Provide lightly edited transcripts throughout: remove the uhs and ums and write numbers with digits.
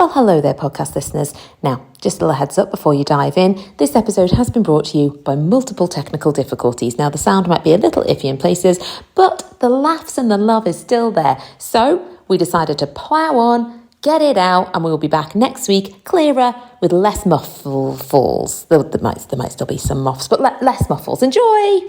Well, hello there, podcast listeners. Now, just a little heads up before you dive in. This episode has been brought to you by multiple technical difficulties. Now, the sound might be a little iffy in places, but the laughs and the love is still there. So we decided to plough on, get it out, and we will be back next week, clearer, with less muffles. There might still be some muffs, but less muffles. Enjoy!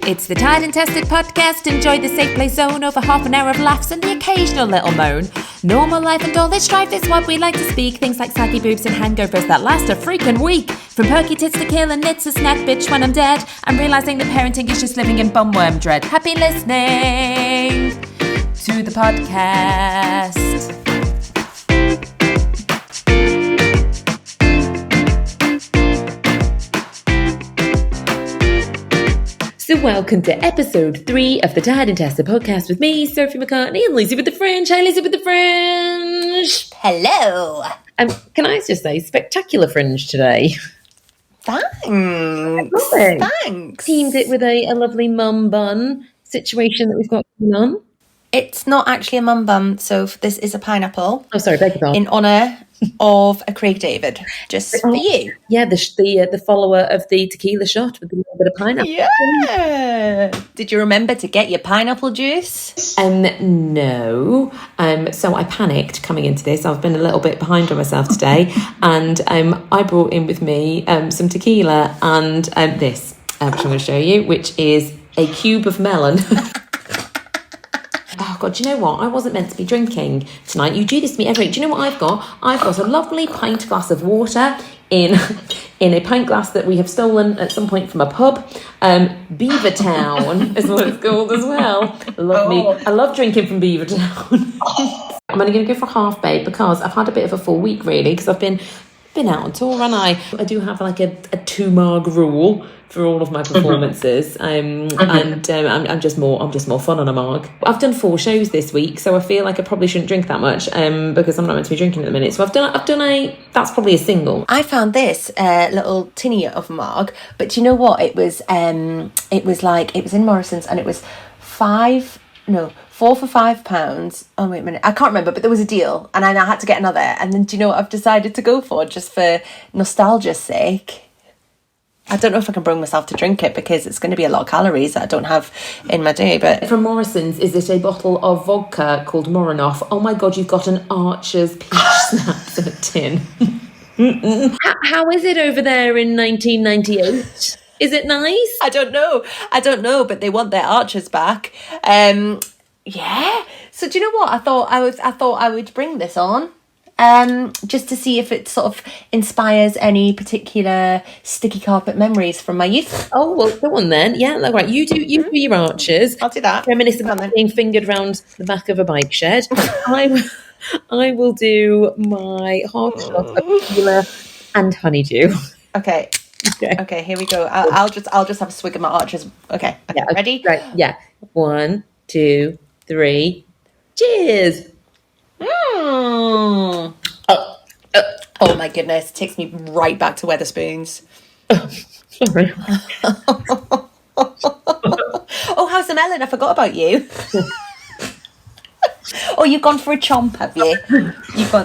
It's the Tried and Tested podcast. Enjoy the safe play zone over half an hour of laughs and the occasional little moan. Normal life and all this strife is what we like to speak. Things like saggy boobs and hangovers that last a freaking week. From perky tits to kill and knits a snack bitch when I'm dead. I'm realising that parenting is just living in bumworm dread. Happy listening to the podcast. So welcome to episode 3 of the Tried and Tested podcast with me, Sophie McCartney, and Lizzie with the Fringe. Hi, Lizzie with the Fringe. Hello. Can I just say, spectacular fringe today. Thanks. Thanks. Teamed it with a lovely mum bun situation that we've got going on. It's not actually a mum bun, so this is a pineapple. Oh, sorry, beg your pardon. In honour of a Craig David, just for you. Yeah, the follower of the tequila shot with a little bit of pineapple. Yeah. Did you remember to get your pineapple juice? No. So I panicked coming into this. I've been a little bit behind on myself today, and I brought in with me some tequila and this, which I'm going to show you, which is a cube of melon. Oh, God, do you know what? I wasn't meant to be drinking tonight. You do this to me every week. Do you know what I've got? I've got a lovely pint glass of water in a pint glass that we have stolen at some point from a pub. Beavertown is what it's called as well. I love drinking from Beavertown. I'm only going to go for half baked because I've had a bit of a full week, really, because I've been out on tour, and I do have like a 2-marg rule for all of my performances. And I'm just more fun on a marg. I've done 4 shows this week, so I feel like I probably shouldn't drink that much because I'm not meant to be drinking at the minute. So I've done that's probably a single. I found this little tinny of marg, but do you know what? It was in Morrison's, and it was 4 for £5. Oh, wait a minute. I can't remember, but there was a deal, and I had to get another. And then do you know what I've decided to go for, just for nostalgia's sake? I don't know if I can bring myself to drink it because it's going to be a lot of calories that I don't have in my day. But from Morrison's, is it a bottle of vodka called Morinoff? Oh my God, you've got an Archer's peach snaps in a tin. How is it over there in 1998? Is it nice? I don't know, but they want their Archers back. Yeah. So do you know what? I thought I would bring this on. Just to see if it sort of inspires any particular sticky carpet memories from my youth. Oh, well, go on then. Yeah, right. You do your Archers. I'll do that. Reminisce about being fingered round the back of a bike shed. I will do my half shot of tequila and honeydew. Okay. Okay, here we go. I'll just have a swig of my Archers. Okay. Yeah, ready? Right. Yeah. 1, 2, 3. Cheers. Oh my goodness, it takes me right back to Wetherspoons. Sorry. Oh, how's the melon? I forgot about you. Oh, you've gone for a chomp, have you?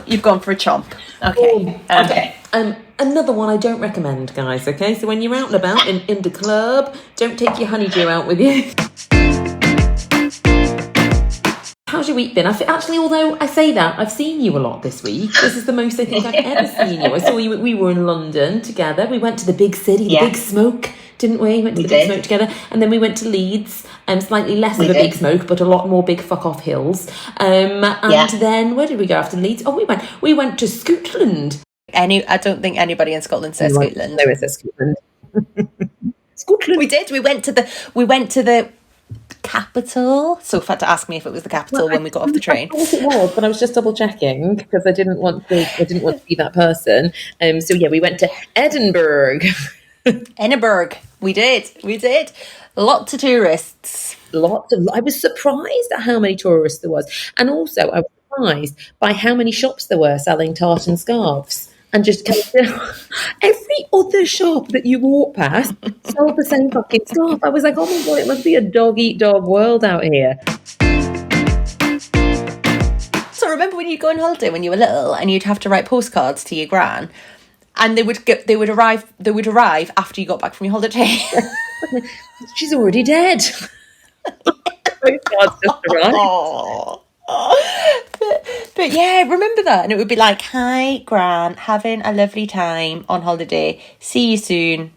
You've gone for a chomp. Okay. Okay. Another one I don't recommend, guys, okay? So when you're out and about in the club, don't take your honeydew out with you. How's your week been? Actually, although I say that, I've seen you a lot this week. This is the most I think I've ever seen you. I saw you. We were in London together. We went to the big city, the Big Smoke, didn't we? Went to the Big Smoke together. And then we went to Leeds, slightly less of a Big Smoke, but a lot more big fuck-off hills. Then where did we go after Leeds? Oh, we went to Scotland. I don't think anybody in Scotland says Scotland. No, it says Scotland. Scotland. We did. We went to the capital. Sophie had to ask me if it was the capital when we got off the train. I thought it was, but I was just double checking because I didn't want to be that person. So yeah, we went to Edinburgh. Edinburgh. We did. Lots of tourists. I was surprised at how many tourists there was, and also I was surprised by how many shops there were selling tartan scarves. And just every other shop that you walk past sold the same fucking scarf. I was like, oh my God, it must be a dog-eat-dog world out here. Sorry, remember when you'd go on holiday when you were little and you'd have to write postcards to your gran, and they would arrive after you got back from your holiday. She's already dead. Postcards just arrived. But yeah, remember that? And it would be like, "Hi, Gran, having a lovely time on holiday. See you soon,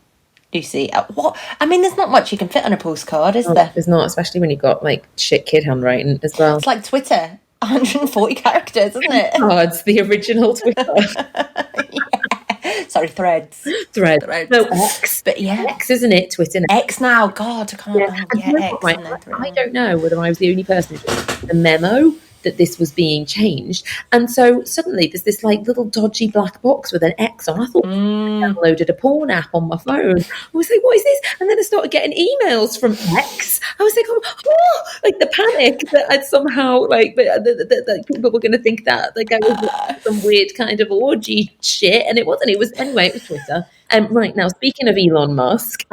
Lucy." What? I mean, there's not much you can fit on a postcard, is there? There's not, especially when you've got like shit kid handwriting as well. It's like Twitter, 140 characters, isn't it? Oh, it's the original Twitter. Sorry, threads. Threads. No, X. But yeah. X, isn't it? Twitter now. X now. God, I can't remember. Yeah, X. Right. I don't know whether I was the only person who got the memo that this was being changed. And so suddenly there's this like little dodgy black box with an X on. I thought I downloaded a porn app on my phone. I was like, what is this? And then I started getting emails from X. I was like, oh, like the panic that I'd somehow like, that people were going to think that like I was some weird kind of orgy shit. And it wasn't. It was Twitter. Right now, speaking of Elon Musk,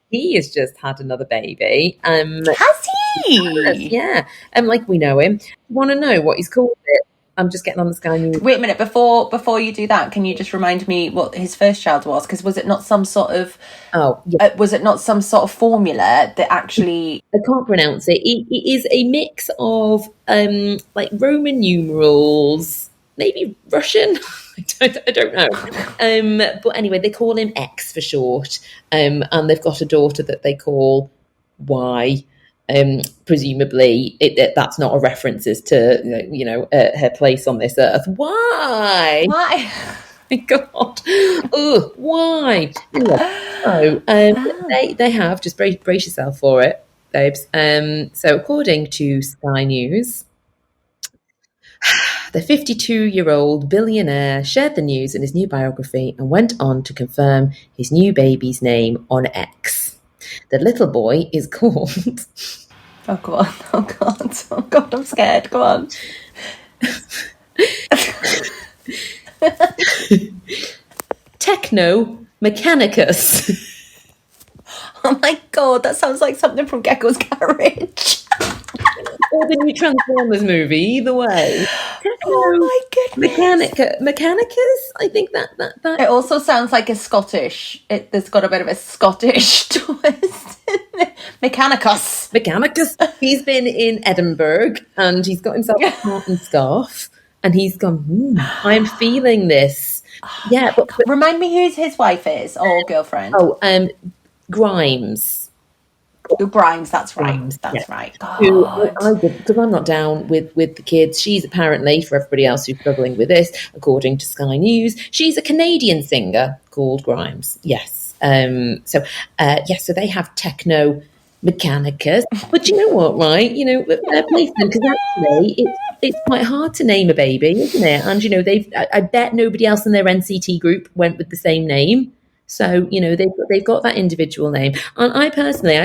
he has just had another baby. Has he? Yeah. Like we know him. Want to know what he's called it? I'm just getting on the Sky News. Wait a minute, before you do that, can you just remind me what his first child was? Because was it not some sort of was it not some sort of formula that actually I can't pronounce it. It is a mix of like Roman numerals, maybe Russian. I don't know. But anyway, they call him X for short. And they've got a daughter that they call Y. Presumably that's not a reference as to her place on this earth. Why? My God. Oh, why? So they have, just brace yourself for it, babes. So according to Sky News, the 52-year-old billionaire shared the news in his new biography and went on to confirm his new baby's name on X. The little boy is called... Oh, go on. Oh, God. Oh, God, I'm scared. Go on. Techno Mechanicus. Oh, my God, that sounds like something from Gecko's Garage. Or the new Transformers movie, either way. Oh my goodness. Mechanicus? I think that. It also sounds like a Scottish. There's got a bit of a Scottish twist. Mechanicus. He's been in Edinburgh and he's got himself a hat and scarf and he's gone, I'm feeling this. Yeah, but remind me who his wife is or girlfriend. Grimes. Grimes, that's right. That's right. Because I'm not down with the kids. She's apparently, for everybody else who's struggling with this, according to Sky News, she's a Canadian singer called Grimes. Yes. So they have Techno Mechanicus. But you know what, right? Because actually it's quite hard to name a baby, isn't it? And I bet nobody else in their NCT group went with the same name. So, they've got that individual name. And I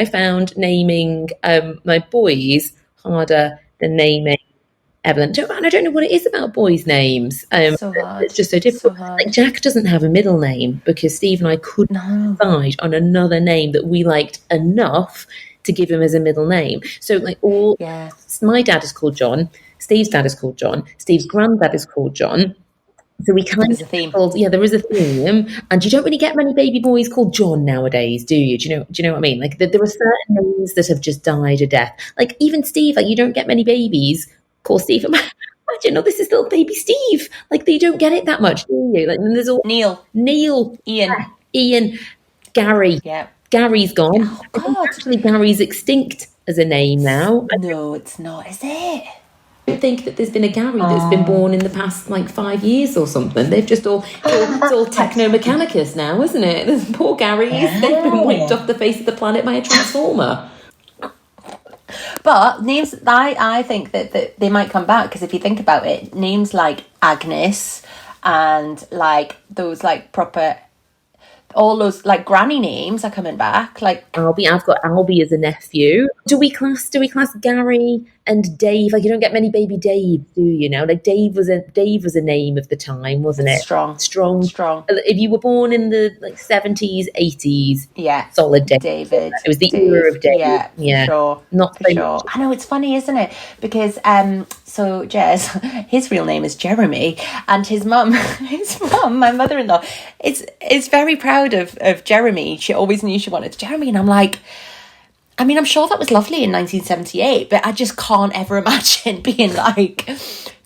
found naming my boys harder than naming Evelyn. And I don't know what it is about boys' names. So hard. It's just so difficult. Like Jack doesn't have a middle name because Steve and I couldn't decide on another name that we liked enough to give him as a middle name. So my dad is called John. Steve's dad is called John. Steve's granddad is called John. So we kind of there is a theme, and you don't really get many baby boys called John nowadays, do you? Do you know what I mean? Like there are certain names that have just died a death. Like even Steve, like you don't get many babies called Steve. Imagine, this is little baby Steve. Like they don't get it that much, do you? Like and there's all Neil, Ian, Gary. Yeah, Gary's gone. Oh God, actually, Gary's extinct as a name now. No, it's not. Is it? I think that there's been a Gary that's been born in the past 5 years or something. They've just it's all Techno Mechanicus now, isn't it? There's poor Garys. Yeah. They've been wiped off the face of the planet by a transformer. But names, I think that they might come back because if you think about it, names like Agnes and like those like proper, all those like granny names are coming back. Like Albie, I've got Albie as a nephew. Do we class Gary and Dave. Like, you don't get many baby Dave, do you now? Like, Dave was a name of the time, wasn't it? Strong. If you were born in the 70s, 80s, solid Dave. David. It was the era of Dave. Yeah, for sure. Not for sure. I know, it's funny, isn't it? Because so Jez, his real name is Jeremy, and his mum, my mother-in-law, is very proud of Jeremy. She always knew she wanted Jeremy, and I'm like, I mean, I'm sure that was lovely in 1978, but I just can't ever imagine being like,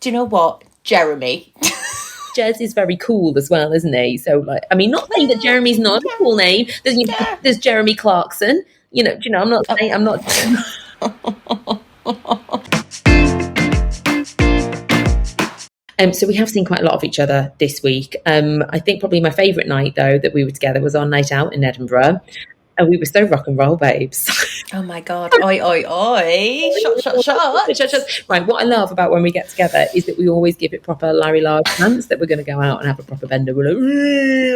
do you know what, Jeremy? Jez is very cool as well, isn't he? So, like, I mean, not saying that Jeremy's not a cool name. There's Jeremy Clarkson. You know, I'm not saying, I'm not. So we have seen quite a lot of each other this week. I think probably my favourite night, though, that we were together was our night out in Edinburgh. And we were so rock and roll, babes. Oh, my God. Oi, oi, oi. Shot. Right, what I love about when we get together is that we always give it proper Larry Large chance that we're going to go out and have a proper bender. We're like,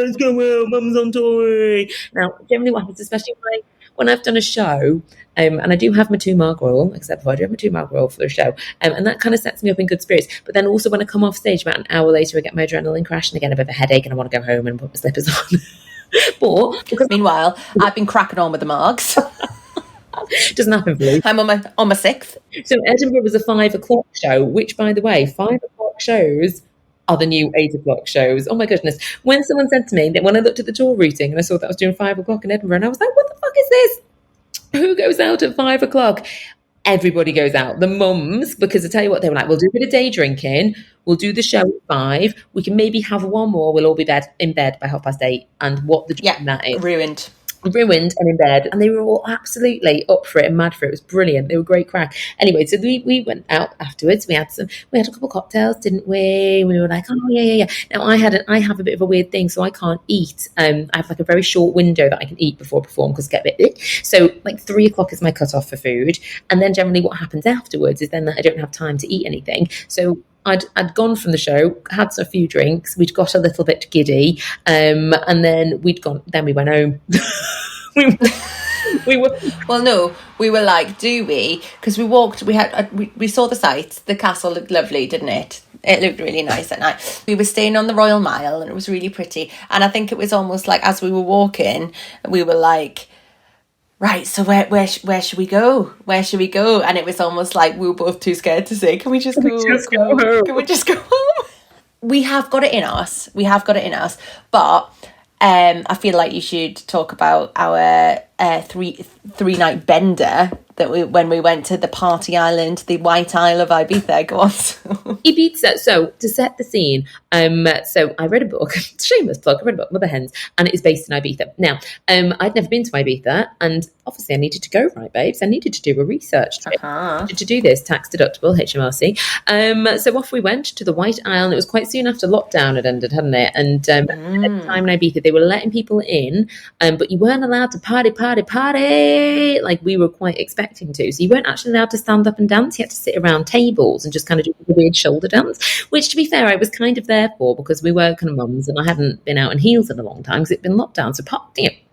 let's go out, mum's on tour. Now, generally what happens, especially when I've done a show, and I do have my 2 Mark Royal, except for I do have my 2 Mark Royal for the show, and that kind of sets me up in good spirits. But then also when I come off stage about an hour later, I get my adrenaline crash and I get a bit of a headache and I want to go home and put my slippers on. But meanwhile, I've been cracking on with the marks. Doesn't happen for you. I'm on my 6th. So Edinburgh was a 5 o'clock show, which, by the way, 5 o'clock shows are the new 8 o'clock shows. Oh my goodness. When someone said to me that, when I looked at the tour routing and I saw that I was doing 5 o'clock in Edinburgh, and I was like, what the fuck is this? Who goes out at 5 o'clock? Everybody goes out. The mums, because I tell you what, they were like, we'll do a bit of day drinking, we'll do the show at 5, we can maybe have one more, we'll all be in bed by 8:30. And what the dream that is. Ruined and in bed, and they were all absolutely up for it and mad for it. It was brilliant. They were great crack. Anyway, so we went out afterwards. We had a couple of cocktails, didn't we? We were like, oh yeah. Now I have a bit of a weird thing, so I can't eat. I have like a very short window that I can eat before I perform because I get a bit. So like 3 o'clock is my cut off for food, and then generally what happens afterwards is then that I don't have time to eat anything. So I'd gone from the show, had a few drinks, we'd got a little bit giddy, and then we went home. we were like, do we? Because we walked, we saw the sights. The castle looked lovely, didn't it? It looked really nice at night. We were staying on the Royal Mile, and it was really pretty. And I think it was almost like, as we were walking, we were like, right, so where should we go? Where should we go? And it was almost like we were both too scared to say, can we just go home? Can we just go home? We have got it in us. But I feel like you should talk about our three night bender that when we went to the party island, the White Isle of Ibiza. Go on. Ibiza. So to set the scene, so I read a book, shameless plug, I read a book, Mother Hens, and it is based in Ibiza. Now, I'd never been to Ibiza, and obviously I needed to go, right, babes? I needed to do a research trip to do this, tax deductible, HMRC. So off we went to the White Isle, and it was quite soon after lockdown had ended, hadn't it? And at the time in Ibiza, they were letting people in, but you weren't allowed to party like we were quite expecting to. So you weren't actually allowed to stand up and dance. You had to sit around tables and just kind of do the weird shoulder dance, which, to be fair, I was kind of there for because we were kind of mums and I hadn't been out in heels in a long time because it'd been lockdown. So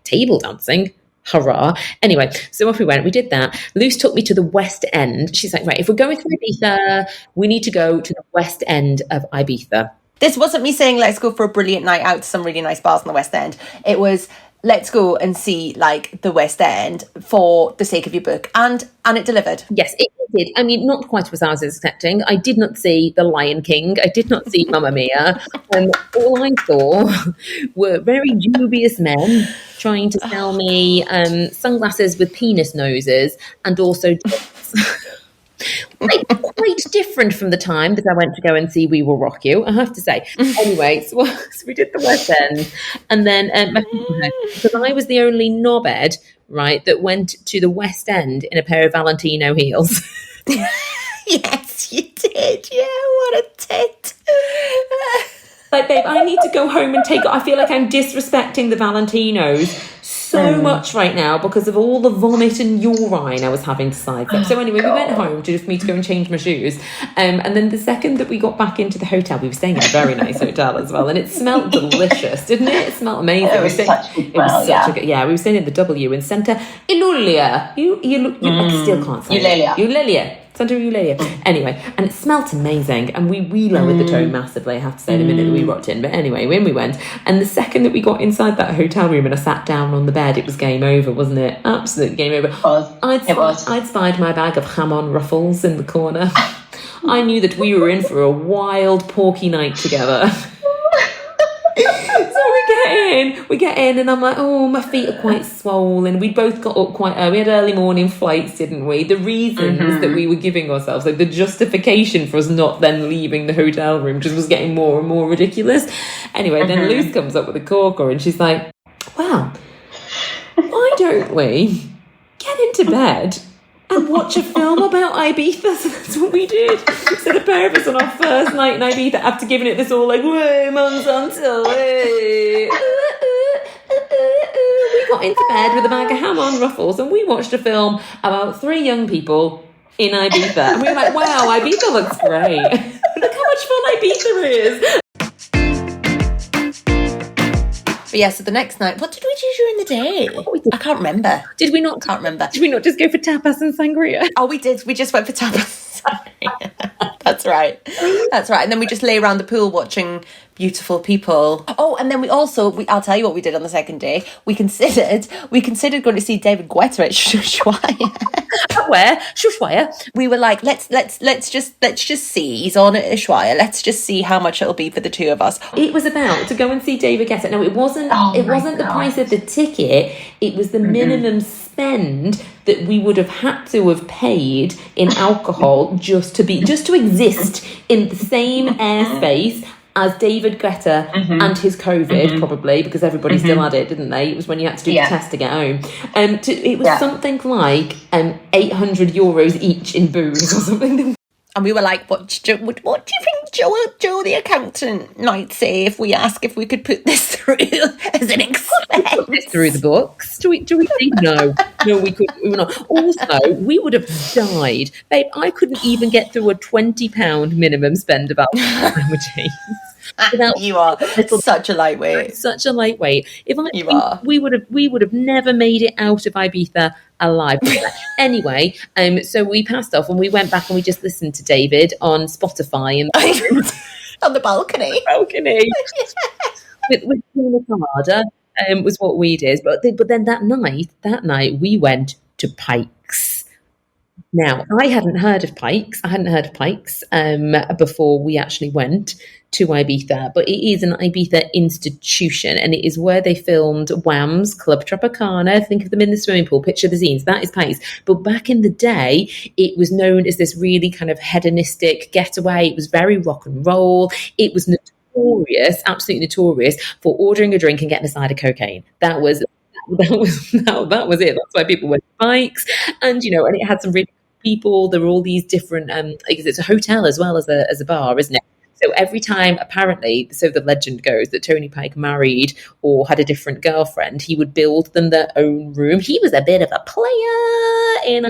table dancing, hurrah. Anyway, so off we went. We did that. Luce took me to the West End. She's like, right, if we're going to Ibiza, we need to go to the West End of Ibiza. This wasn't me saying, let's go for a brilliant night out to some really nice bars in the West End. It was, let's go and see like the West End for the sake of your book, and it delivered. Yes, it did. I mean, not quite as I was expecting. I did not see The Lion King. I did not see Mamma Mia. All I saw were very dubious men trying to sell me sunglasses with penis noses, and also quite different from the time that I went to go and see We Will Rock You, I have to say. Anyway, so we did the West End, and then because I was the only knobhead, right, that went to the West End in a pair of Valentino heels. Yes, you did. Yeah, what a tit. Like, babe, I need to go home and I feel like I'm disrespecting the Valentinos so much right now because of all the vomit and urine I was having to side step. So anyway, we went home for me to go and change my shoes. And then the second that we got back into the hotel, we were staying in a very nice hotel as well, and it smelled delicious, didn't it? It smelled amazing. It was such a good we were staying at the W in Centre Ilulia. You I still can't say Eulalia. Santa Eulalia. Anyway, and it smelt amazing, and we lowered the tone massively, I have to say, the minute that we rocked in. But anyway, when we went, and the second that we got inside that hotel room and I sat down on the bed, it was game over, wasn't it? Absolutely game over. I'd spied my bag of ham-on ruffles in the corner. I knew that we were in for a wild porky night together. So we get in and I'm like, oh, my feet are quite swollen. We both got up quite early. We had early morning flights, didn't we? The reasons that we were giving ourselves, like the justification for us not then leaving the hotel room just was getting more and more ridiculous. Anyway, then Luce comes up with a corker and she's like, well, why don't we get into bed and watch a film about Ibiza? So that's what we did. So the pair of us on our first night in Ibiza, after giving it this all like, way, Monsanto, way. We got into bed with a bag of ham-on ruffles and we watched a film about 3 young people in Ibiza. And we were like, wow, Ibiza looks great. Look how much fun Ibiza is. But yeah, so the next night, what did we do during the day? I can't remember. Did we not? Can't remember. Did we not just go for tapas and sangria? Oh, we did. We just went for tapas. That's right. That's right. And then we just lay around the pool watching beautiful people. Oh, and then I'll tell you what we did on the second day. We considered going to see David Guetta at Ushuaia. Where? Ushuaia. We were like, let's just see. He's on at Ushuaia. Let's just see how much it'll be for the two of us. It was about to go and see David Guetta. No, it wasn't. It wasn't the price of the ticket. It was the minimum spend that we would have had to have paid in alcohol just to exist in the same airspace as David Guetta and his COVID, probably, because everybody still had it, didn't they? It was when you had to do the test to get home. It was something like €800 each in booze or something. And we were like, what do you think Joe the accountant might say if we ask if we could put this through as an expense? Put this through the books? Do we think? No, we couldn't. We were not. Also, we would have died. Babe, I couldn't even get through a £20 minimum spend of alcohol sandwiches. You are such a lightweight. Such a lightweight. We would have never made it out of Ibiza alive. Anyway, so we passed off and we went back and we just listened to David on Spotify and on the balcony. with Pina Colada was what we did. But then that night we went to Pikes. Now, I hadn't heard of Pikes before we actually went to Ibiza, but it is an Ibiza institution and it is where they filmed Wham's Club Tropicana. Think of them in the swimming pool, picture the scenes. That is Pikes. But back in the day, it was known as this really kind of hedonistic getaway. It was very rock and roll. It was notorious, absolutely notorious, for ordering a drink and getting a side of cocaine. That was it. That's why people went to Pikes, and and it had some really people. There were all these different because it's a hotel as well as a bar, isn't it? So every time, apparently, so the legend goes that Tony Pike married or had a different girlfriend, he would build them their own room. He was a bit of a player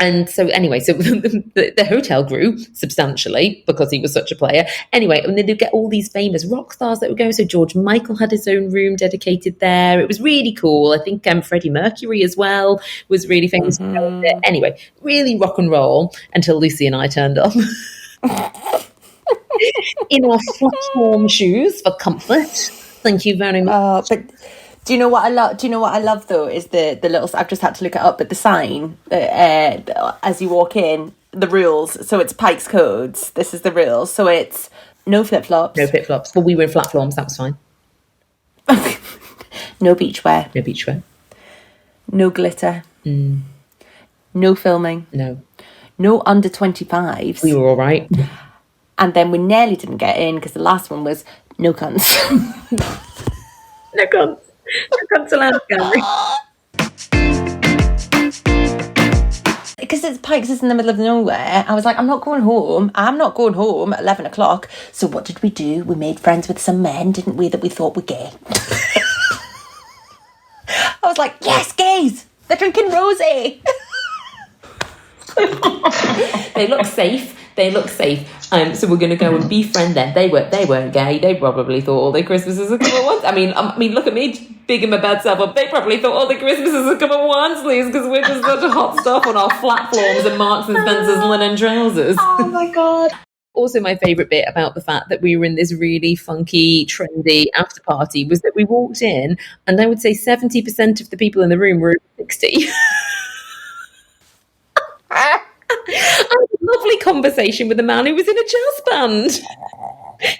and so anyway, so the hotel grew substantially because he was such a player. Anyway, and then they'd get all these famous rock stars that would go. So George Michael had his own room dedicated there. It was really cool. I think Freddie Mercury as well was really famous. Anyway, really rock and roll until Lucy and I turned up. In our flat-form shoes for comfort. Thank you very much. But do you know what I love? Do you know what I love though? Is the little. I've just had to look it up, but the sign as you walk in, the rules. So it's Pikes codes. This is the rules. So it's no flip flops. No flip flops. Well, we were in flat forms. That was fine. No beachwear. No beachwear. No glitter. No filming. No. No under 25s. We were all right. And then we nearly didn't get in because the last one was no cunts. No cunts. No cunts allowed, Gary. Because it's Pikes is in the middle of nowhere. I was like, I'm not going home at 11 o'clock. So what did we do? We made friends with some men, didn't we, that we thought were gay. I was like, yes, gays. They're drinking rosé. They look safe. they look safe. So we're going to go and befriend them. They weren't gay. They probably thought all their Christmases would come at once. I mean, look at me bigging my bad self up. They probably thought all their Christmases would come at once, please, because we're just such a hot stuff on our flat forms and Marks and Spencer's linen trousers. Oh my God. Also, my favourite bit about the fact that we were in this really funky, trendy after party was that we walked in, and I would say 70% of the people in the room were over 60. I had a lovely conversation with a man who was in a jazz band.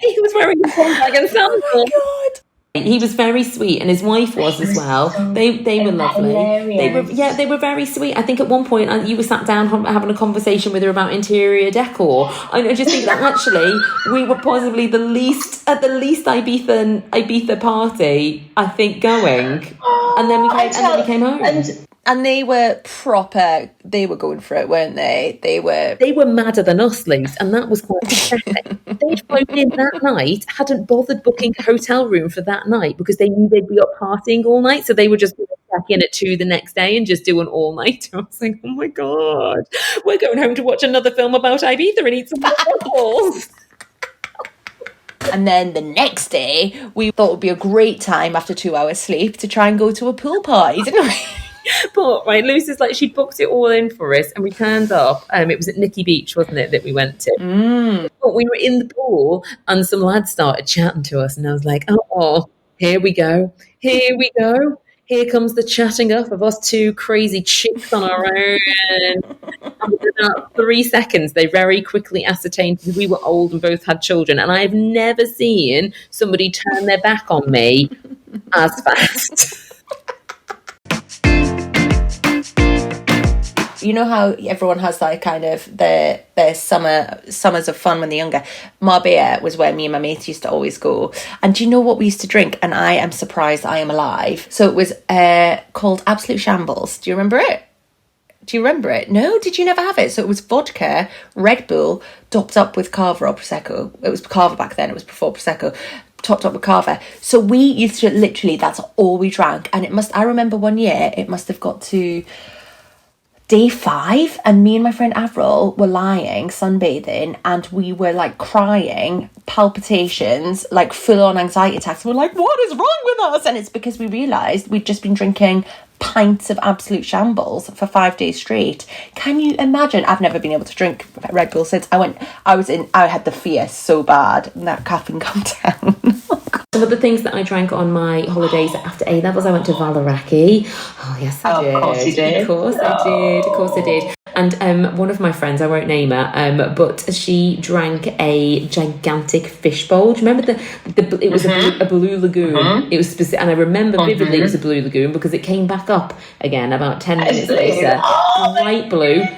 He was wearing a Volkswagen sandal. Oh God. He was very sweet, and his wife was as well. They were lovely. Hilarious. They were very sweet. I think at one point you were sat down having a conversation with her about interior decor. I just think that actually we were possibly the least Ibiza party I think going, and then we came home. And they were proper. They were going for it, weren't they? They were madder than us, Luce, and that was quite pathetic. They'd flown in that night, hadn't bothered booking a hotel room for that night because they knew they'd be up partying all night, so they were just going to check in at 2 the next day and just do an all-night. I was like, oh my God, we're going home to watch another film about Ibiza and eat some waffles. And then the next day, we thought it would be a great time after 2 hours sleep to try and go to a pool party, didn't we? But right, Lucy's like, she'd booked it all in for us, and we turned up. It was at Nicky Beach, wasn't it, that we went to? But we were in the pool, and some lads started chatting to us, and I was like, oh, here we go. Here comes the chatting up of us two crazy chicks on our own. And within about 3 seconds, they very quickly ascertained that we were old and both had children, and I have never seen somebody turn their back on me as fast. You know how everyone has like kind of their summers of fun when they're younger. Marbella was where me and my mates used to always go. And do you know what we used to drink? And I am surprised I am alive. So it was called Absolute Shambles. Do you remember it? Do you remember it? No, did you never have it? So it was vodka, Red Bull, topped up with Cava or Prosecco. It was Cava back then. It was before Prosecco. Topped up with Cava. So we used to literally, that's all we drank. And I remember one year, it must have got to day 5, and me and my friend Avril were lying, sunbathing, and we were like crying, palpitations, like full on anxiety attacks. We're like, what is wrong with us? And it's because we realised we'd just been drinking pints of Absolute Shambles for 5 days straight. Can you imagine? I've never been able to drink Red Bull since I had the fear so bad, and that caffeine come down. Some of the things that I drank on my holidays after A-levels, I went to Valaraki. Oh, yes, I did. Of course you did. Of course I did. And one of my friends, I won't name her, but she drank a gigantic fish bowl. Do you remember it was a Blue Lagoon? It was specific, and I remember vividly it was a Blue Lagoon because it came back up again about 10 minutes later.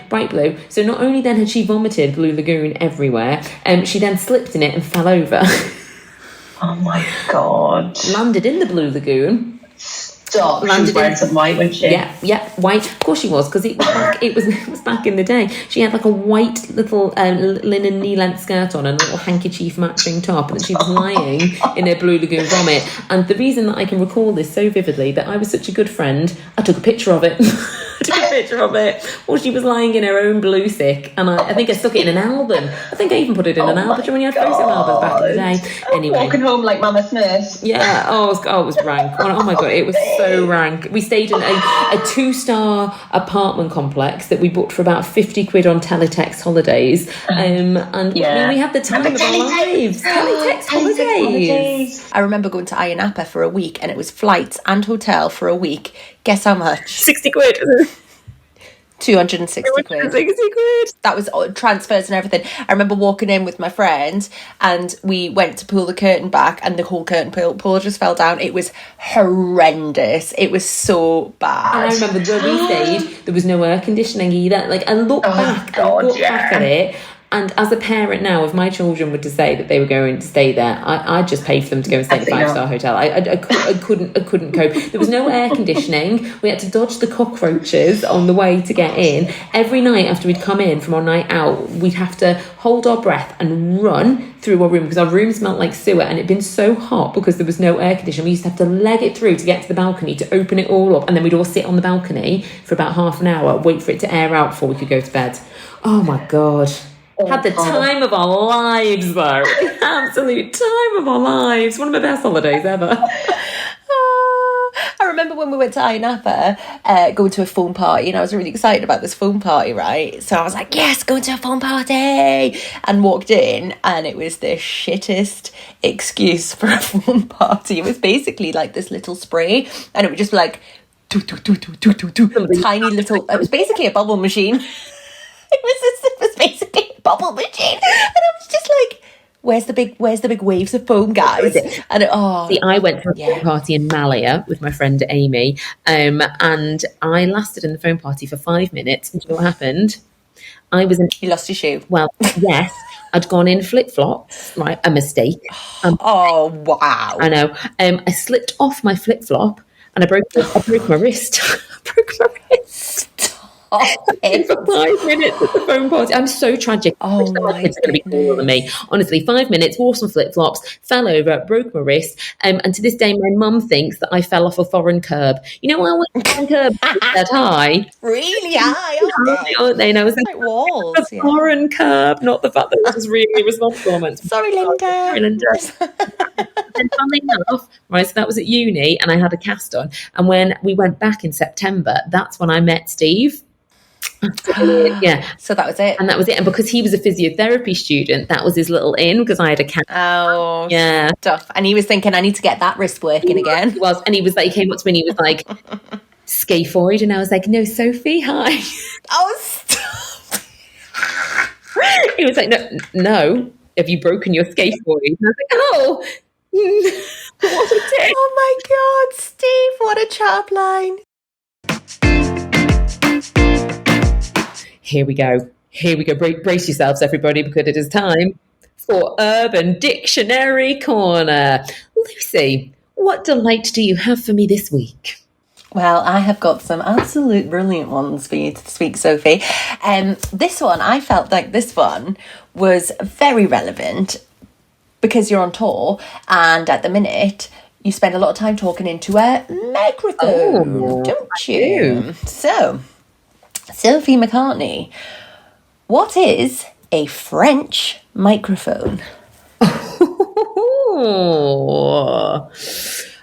Bright blue. So not only then had she vomited Blue Lagoon everywhere, she then slipped in it and fell over. Oh my God. Landed in the Blue Lagoon. Stop. She was wearing some white, wasn't she? Yeah, white. Of course she was, because it was back in the day. She had like a white little linen knee-length skirt on and a little handkerchief matching top, and she was lying in her Blue Lagoon vomit. And the reason that I can recall this so vividly, that I was such a good friend, I took a picture of it. Well, she was lying in her own blue sick, and I think I stuck it in an album. I think I even put it in an album. Do you remember when you had photo albums back in the day? Anyway, walking home like Mama Smith. Yeah. It was rank. Oh my God, it was so rank. We stayed in a 2-star apartment complex that we booked for about 50 quid on Teletext holidays. And I mean, we had the time of our lives. Teletext holidays. I remember going to Ayia Napa for a week, and it was flights and hotel for a week. Guess how much? 60 quid. 260 quid. That was transfers and everything. I remember walking in with my friend, and we went to pull the curtain back, and the whole curtain pull just fell down. It was horrendous. It was so bad. And I remember where we stayed, there was no air conditioning either. Like, I look back at it. And as a parent now, if my children were to say that they were going to stay there, I'd just pay for them to go and stay in a 5-star hotel. I couldn't cope. There was no air conditioning. We had to dodge the cockroaches on the way to get in. Every night after we'd come in from our night out, we'd have to hold our breath and run through our room, because our room smelled like sewer, and it'd been so hot because there was no air conditioning. We used to have to leg it through to get to the balcony to open it all up, and then we'd all sit on the balcony for about half an hour, wait for it to air out before we could go to bed. Oh my God. Had the time of our lives, though. The absolute time of our lives. One of my best holidays ever. I remember when we went to Ayia Napa, going to a phone party, and I was really excited about this phone party, right? So I was like, yes, going to a phone party! And walked in, and it was the shittest excuse for a phone party. It was basically like this little spray, and it would just be like, tiny little, it was basically a bubble machine. It was basically a bubble machine. And I was just like, where's the big waves of foam, guys? And see, I went to a phone party in Malia with my friend Amy, and I lasted in the phone party for 5 minutes. And do you know what happened? You lost your shoe. Well, yes, I'd gone in flip-flops, right? A mistake. Oh, wow. I know. I slipped off my flip-flop and I broke my wrist. I broke my wrist. For 5 minutes at the phone party. I'm so tragic. Oh, my kid's going to be cooler than me. Honestly, 5 minutes, wore some flip-flops, fell over, broke my wrist. And to this day, my mum thinks that I fell off a foreign curb. You know, I went on a foreign curb that high. Really high, aren't they? And I was like walls. A foreign curb, not the fact that I was really responsible. Sorry, Linda. And funnily enough, right, so that was at uni and I had a cast on. And when we went back in September, that's when I met Steve. Yeah. So that was it. And that was it. And because he was a physiotherapy student, that was his little in, because I had a cast. Oh, yeah. Stuff. And he was thinking, I need to get that wrist working again. He was. And he was like, he came up to me and he was like, scaphoid. And I was like, no, Sophie, hi. Oh, stop. He was like, no. Have you broken your scaphoid? And I was like, oh. What a dick. Oh my God, Steve, what a chat line. Here we go. Brace yourselves, everybody, because it is time for Urban Dictionary Corner. Lucy, what delight do you have for me this week? Well, I have got some absolute brilliant ones for you to speak, Sophie. This one, I felt like this one was very relevant because you're on tour and at the minute you spend a lot of time talking into a microphone, don't you? So, Sophie McCartney, what is a French microphone?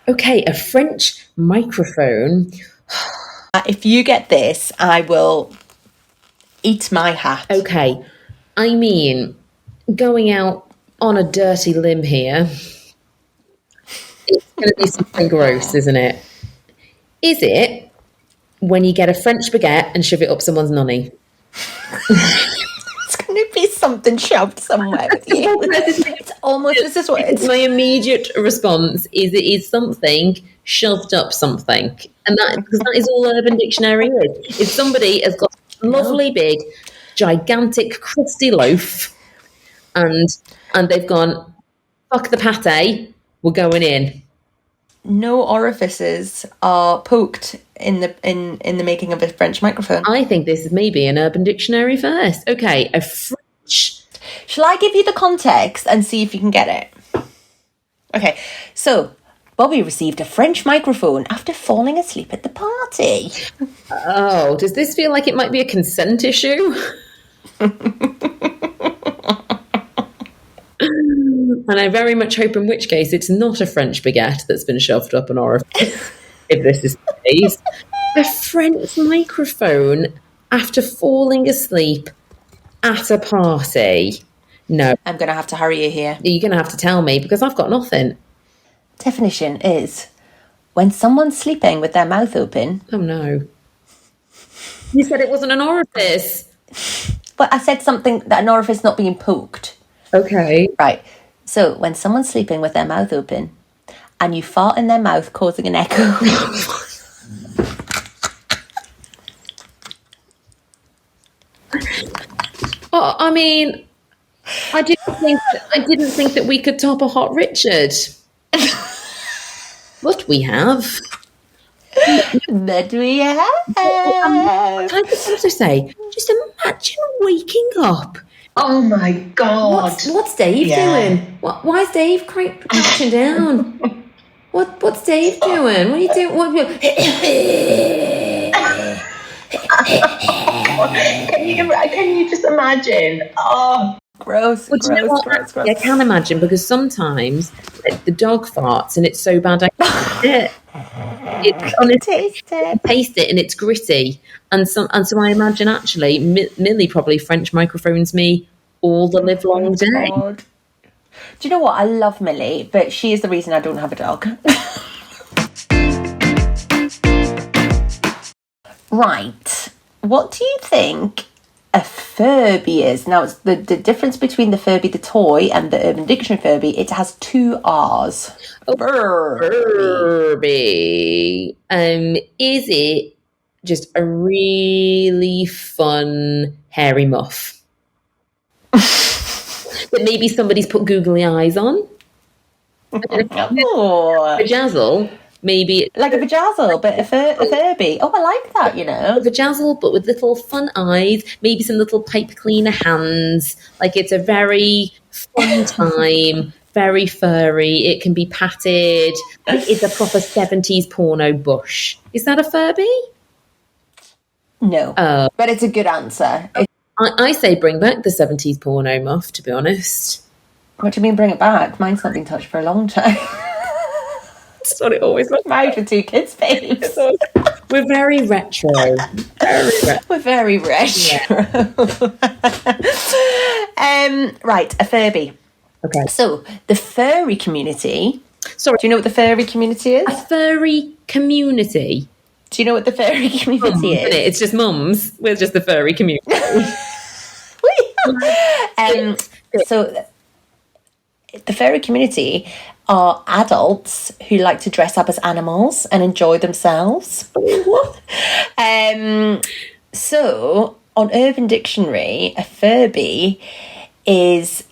Okay, a French microphone. If you get this, I will eat my hat. Okay, I mean, going out on a dirty limb here, it's going to be something gross, isn't it? Is it when you get a French baguette and shove it up someone's nonny? It's going to be something shoved somewhere with you. It's almost, this is what it's... My immediate response is it is something shoved up something. And because that is all Urban Dictionary is. If somebody has got a lovely big, gigantic, crusty loaf and they've gone, fuck the pate, we're going in. No orifices are poked in the making of a French microphone. I think this is maybe an Urban Dictionary first. Okay, a French... Shall I give you the context and see if you can get it? Okay, so Bobby received a French microphone after falling asleep at the party. Oh, does this feel like it might be a consent issue? And I very much hope in which case it's not a French baguette that's been shoved up an orifice, if this is the case. A French microphone after falling asleep at a party. No. I'm going to have to hurry you here. You're going to have to tell me because I've got nothing. Definition is when someone's sleeping with their mouth open. Oh, no. You said it wasn't an orifice. But I said something that an orifice not being poked. Okay. Right. So when someone's sleeping with their mouth open and you fart in their mouth causing an echo. Oh, I mean, I didn't think that we could top a Hot Richard. But we have. But we have. Can I just also say, just imagine waking up. Oh my God. What's Dave doing? Why is Dave crouching down? What's Dave doing? What are you doing? Can you just imagine? Oh, gross, Well, do you know what? gross. I can imagine, because sometimes the dog farts and it's so bad I can't eat it. It's honestly, taste it and it's gritty. And so I imagine actually Millie probably French microphones me all the live long day. God. Do you know what? I love Millie, but she is the reason I don't have a dog. Right. What do you think a Furby is? Now, it's the difference between the Furby the toy and the Urban Dictionary Furby, it has 2 R's. Furby. Is it just a really fun hairy muff that maybe somebody's put googly eyes on? Oh. Vajazzle, maybe. Like a vajazzle, but a Furby. Oh, I like that, you know. A vajazzle, but with little fun eyes, maybe some little pipe cleaner hands. Like, it's a very fun time, very furry. It can be patted. Like, it's a proper 70s porno bush. Is that a Furby? No. But it's a good answer. I say bring back the 70s porno muff, to be honest. What do you mean bring it back? Mine's not been touched for a long time. That's what it always looks Married with 2 kids, babes. We're very retro. We're very retro. Yeah. Right, a Furby. Okay. So, the furry community... Sorry. Do you know what the furry community is? A furry community. Do you know what the furry community is? It's just mums. We're just the furry community. So, the furry community are adults who like to dress up as animals and enjoy themselves. What? So, on Urban Dictionary, a Furby is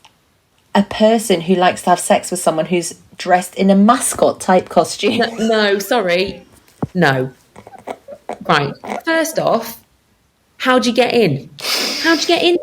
a person who likes to have sex with someone who's dressed in a mascot type costume. No, sorry. No. Right. First off, how'd you get in? How'd you get in?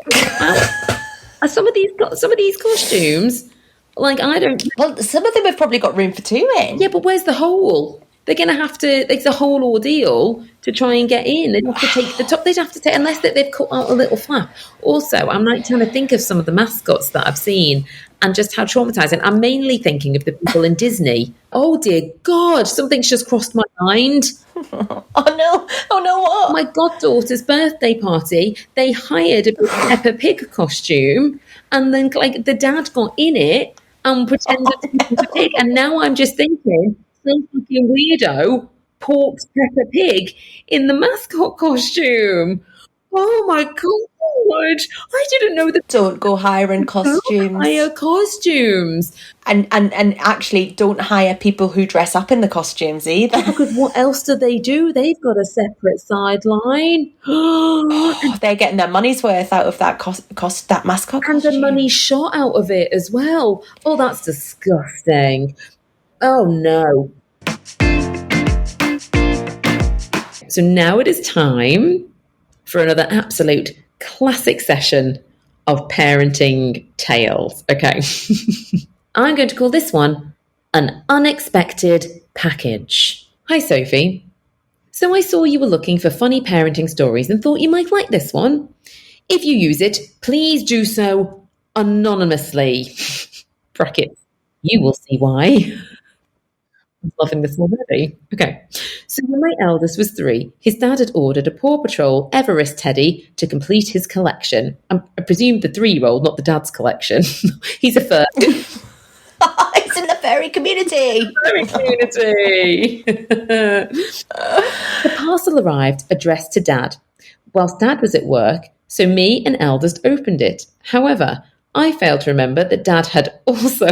Are some of these costumes? Like, I don't... Well, some of them have probably got room for 2 in. Yeah, but where's the hole? They're going to have to... It's a whole ordeal to try and get in. They'd have to take the top... They'd have to take... Unless they've cut out a little flap. Also, I'm like trying to think of some of the mascots that I've seen and just how traumatising. I'm mainly thinking of the people in Disney. Oh, dear God. Something's just crossed my mind. Oh, no, what? My goddaughter's birthday party, they hired a Peppa Pig costume and then, like, the dad got in it and pretended to be Peppa Pig. And now I'm just thinking, some fucking weirdo porks Peppa Pig in the mascot costume. Oh my God. I didn't know that. Don't go hiring costumes. Don't hire costumes. And actually don't hire people who dress up in the costumes either. Because what else do? They've got a separate sideline. They're getting their money's worth out of that that mascot costume. And the money shot out of it as well. Oh, that's disgusting. Oh, no. So now it is time for another absolute classic session of parenting tales. Okay. I'm going to call this one an unexpected package. Hi, Sophie. So I saw you were looking for funny parenting stories and thought you might like this one. If you use it, please do so anonymously. Bracket. You will see why. I'm loving this already. Okay. So when my eldest was 3, his dad had ordered a Paw Patrol Everest teddy to complete his collection. I presume the 3-year-old, not the dad's collection. He's a fur. It's in the furry community. The parcel arrived addressed to Dad, whilst Dad was at work, so me and eldest opened it. However, I failed to remember that Dad had also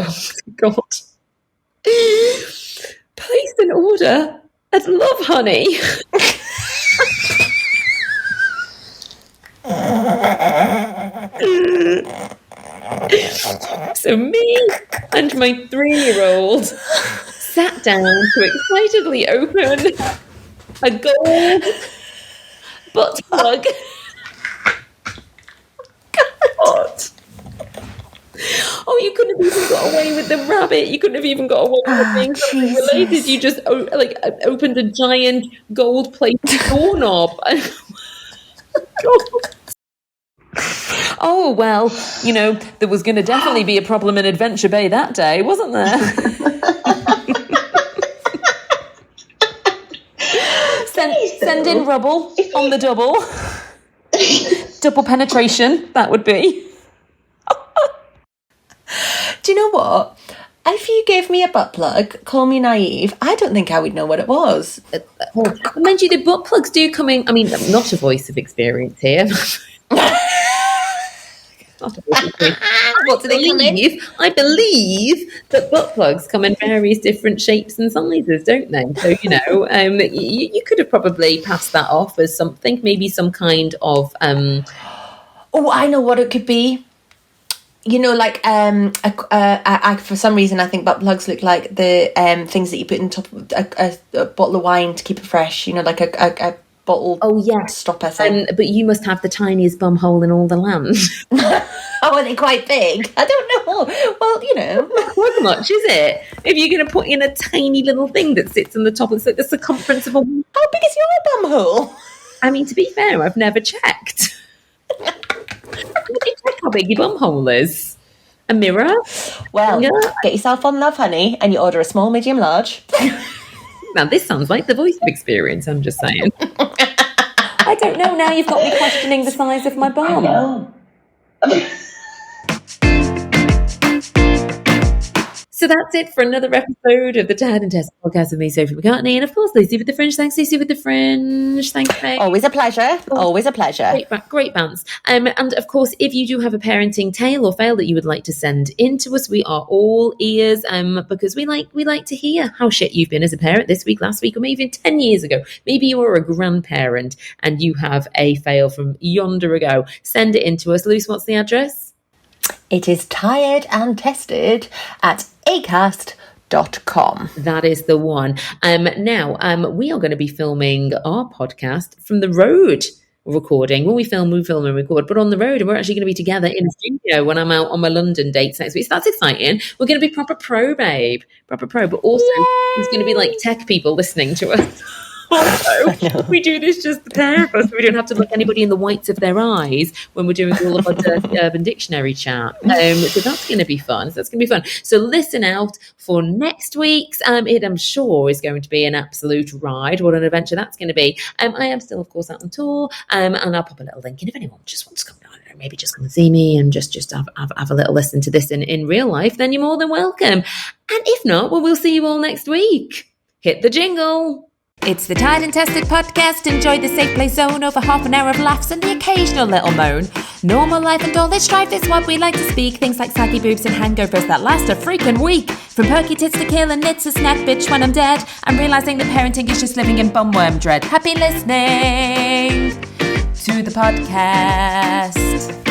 placed an order at Love Honey. So me and my 3-year-old sat down to excitedly open a gold butt plug. God. Oh, you couldn't have even got away with the rabbit. You couldn't have even got away with being something related. You just opened a giant gold-plated doorknob. Oh, well, you know, there was going to definitely be a problem in Adventure Bay that day, wasn't there? Send in rubble on the double. Double penetration, that would be. Do you know what? If you gave me a butt plug, call me naive, I don't think I would know what it was. Mind you, the butt plugs do come in. I mean, not a voice of experience here. What do they come in? I believe that butt plugs come in various different shapes and sizes, don't they? So, you know, you could have probably passed that off as something, maybe some kind of... Oh, I know what it could be. You know, like, I for some reason, I think butt plugs look like the things that you put in top of a bottle of wine to keep it fresh, you know, like a bottle stopper thing. But you must have the tiniest bum hole in all the land. Oh, are they quite big? I don't know. Well, you know. Not much, is it? If you're going to put in a tiny little thing that sits on the top, it's like the circumference of a... How big is your bum hole? I mean, to be fair, I've never checked. Check how big your bum hole is. A mirror? Well, get yourself on Love Honey and you order a small, medium, large. Now, this sounds like the voice of experience, I'm just saying. I don't know, now you've got me questioning the size of my bum. So that's it for another episode of the Tad and Tess podcast with me, Sophie McCartney. And of course, Lucy with the Fringe. Thanks, Lucy with the Fringe. Thanks, mate. Always a pleasure. Always a pleasure. Great bounce. And of course, if you do have a parenting tale or fail that you would like to send in to us, we are all ears because we like to hear how shit you've been as a parent this week, last week, or maybe even 10 years ago. Maybe you were a grandparent and you have a fail from yonder ago. Send it in to us. Luce, what's the address? It is tired and tested at acast.com. That is the one. Now, we are going to be filming our podcast from the road recording. When we film and record, but on the road, and we're actually going to be together in a studio when I'm out on my London dates next week. So that's exciting. We're going to be proper pro, babe. Proper pro, but also there's going to be like tech people listening to us. Also, we do this just the pair of us. We don't have to look anybody in the whites of their eyes when we're doing all of our dirty Urban Dictionary chat. So that's going to be fun. So listen out for next week's. It, I'm sure, is going to be an absolute ride. What an adventure that's going to be. I am still, of course, out on tour, and I'll pop a little link in if anyone just wants to come down, maybe just come and see me and just have a little listen to this in real life. Then you're more than welcome. And if not, well, we'll see you all next week. Hit the jingle. It's the Tried and Tested podcast. Enjoy the safe play zone over half an hour of laughs and the occasional little moan. Normal life and all its strife is what we like to speak. Things like saggy boobs and hangovers that last a freaking week. From perky tits to kill and knits a snack bitch when I'm dead. I'm realising that parenting is just living in bumworm dread. Happy listening to the podcast.